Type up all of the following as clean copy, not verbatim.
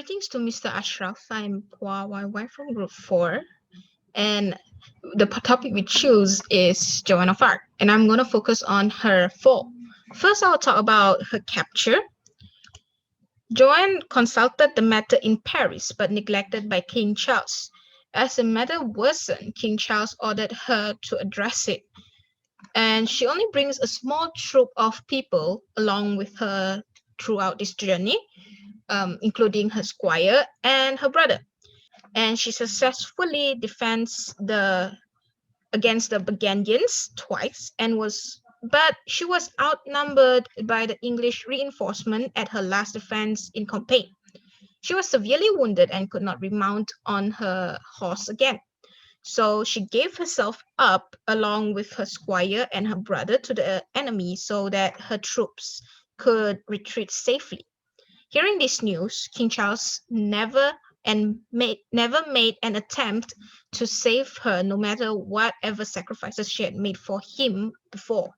Greetings to Mr. Ashraf. I'm Phua Wai Wai from Group 4, and the topic we choose is Joan of Arc, and I'm going to focus on her fall. First, I'll talk about her capture. Joan consulted the matter in Paris, but neglected by King Charles. As the matter worsened, King Charles ordered her to address it, and she only brings a small troop of people along with her throughout this journey, including her squire and her brother. And she successfully defends the against the Burgundians twice but she was outnumbered by the English reinforcement at her last defense in Compiègne. She was severely wounded and could not remount on her horse again. So she gave herself up along with her squire and her brother to the enemy so that her troops could retreat safely. Hearing this news, King Charles never made an attempt to save her, no matter whatever sacrifices she had made for him before.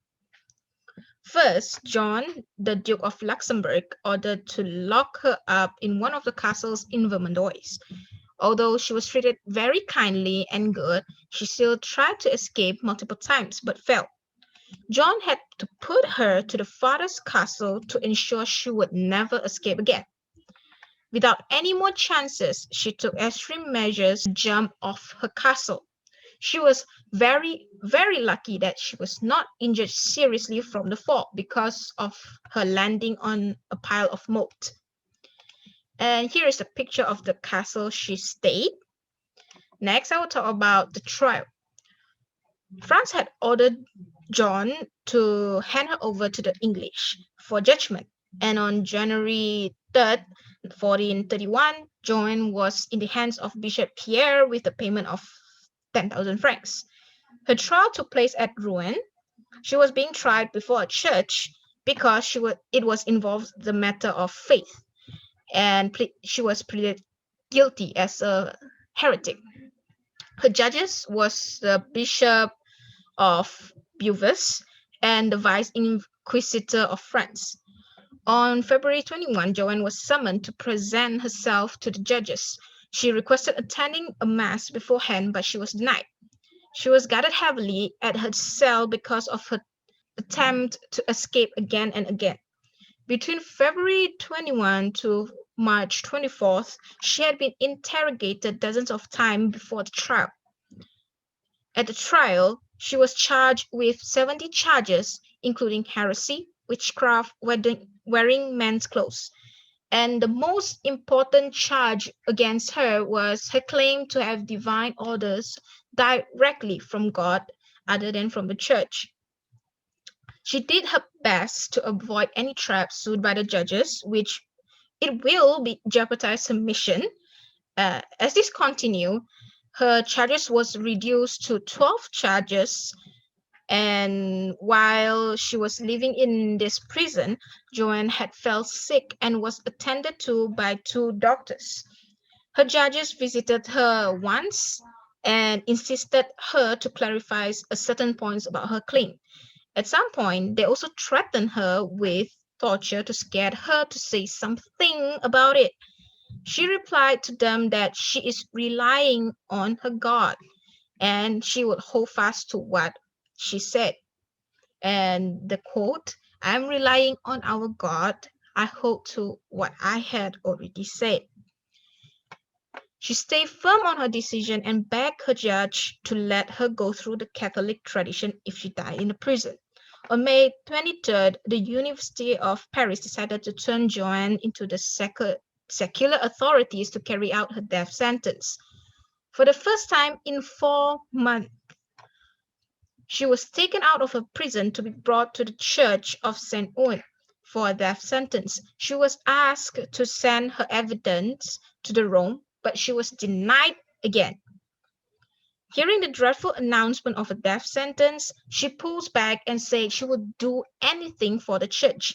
First, John, the Duke of Luxembourg, ordered to lock her up in one of the castles in Vermandois. Although she was treated very kindly and good, she still tried to escape multiple times but failed. John had to put her to the farthest castle to ensure she would never escape again. Without any more chances, she took extreme measures to jump off her castle. She was very, very lucky that she was not injured seriously from the fall because of her landing on a pile of moat. And here is a picture of the castle she stayed. Next, I will talk about the trial. France had ordered John to hand her over to the English for judgment, and on January 3rd, 1431, Joan was in the hands of Bishop Pierre with the payment of 10,000 francs. Her trial took place at Rouen. She was being tried before a church because it was involved the matter of faith, and she was pleaded guilty as a heretic. Her judges was the Bishop of Beauvais and the Vice Inquisitor of France. On February 21, Joan was summoned to present herself to the judges. She requested attending a mass beforehand, but she was denied. She was guarded heavily at her cell because of her attempt to escape again and again. Between February 21 to March 24th, she had been interrogated dozens of times before the trial. At the trial, she was charged with 70 charges, including heresy, witchcraft, wearing men's clothes. And the most important charge against her was her claim to have divine orders directly from God other than from the church. She did her best to avoid any traps sued by the judges, which it will jeopardize her mission. As this continued, her charges was reduced to 12 charges, and while she was living in this prison, Joan had fell sick and was attended to by 2 doctors. Her judges visited her once and insisted her to clarify certain points about her claim. At some point, they also threatened her with torture to scare her to say something about it. She replied to them that she is relying on her God and she would hold fast to what she said. And the quote, "I'm relying on our God. I hold to what I had already said." She stayed firm on her decision and begged her judge to let her go through the Catholic tradition if she died in the prison. On May 23rd, the University of Paris decided to turn Joan into the secular authorities to carry out her death sentence. For the first time in 4 months, she was taken out of her prison to be brought to the Church of St. Ouen for a death sentence. She was asked to send her evidence to the Rome, but she was denied again. Hearing the dreadful announcement of a death sentence, she pulls back and said she would do anything for the church.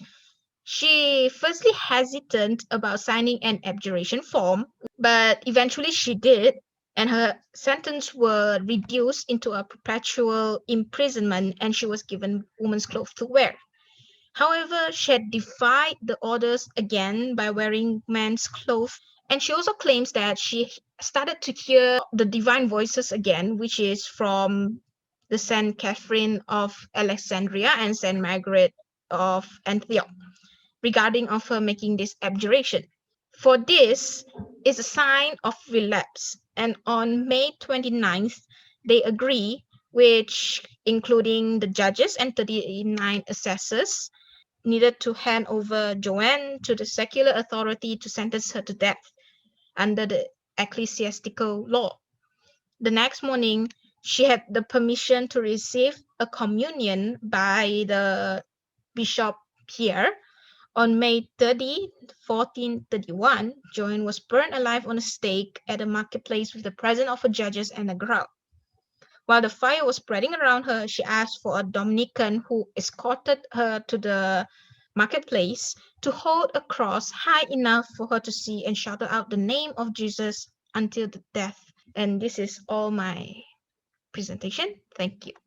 She firstly hesitant about signing an abjuration form, but eventually she did, and her sentence was reduced into a perpetual imprisonment, and she was given women's clothes to wear. However, she had defied the orders again by wearing men's clothes And she also claims that she started to hear the divine voices again, which is from the Saint Catherine of Alexandria and Saint Margaret of Antioch, regarding of her making this abjuration. For this is a sign of relapse. And on May 29th, they agree, which including the judges and 39 assessors, needed to hand over Joan to the secular authority to sentence her to death under the ecclesiastical law. The next morning, she had the permission to receive a communion by the bishop here. On May 30, 1431, Joan was burned alive on a stake at a marketplace with the presence of her judges and a crowd. While the fire was spreading around her, she asked for a Dominican who escorted her to the marketplace to hold a cross high enough for her to see and shout out the name of Jesus until the death. And this is all my presentation. Thank you.